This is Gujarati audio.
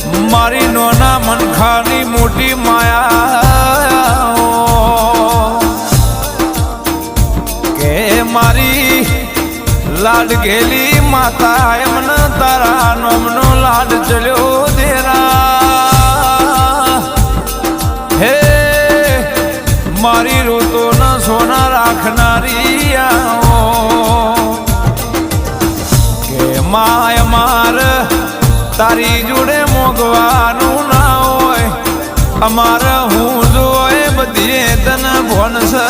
મારી નોના મનખાની મોટી માયા કે મારી લાડ ગેલી માતા એમને તારા નોમનો લાડ ચલ્યો દેરા હે મારી રોતો ન સોના રાખનારી કે માય માર તારી જોડે મોગવાનું ના હોય અમારે હું જોય બધી તને ભોન છે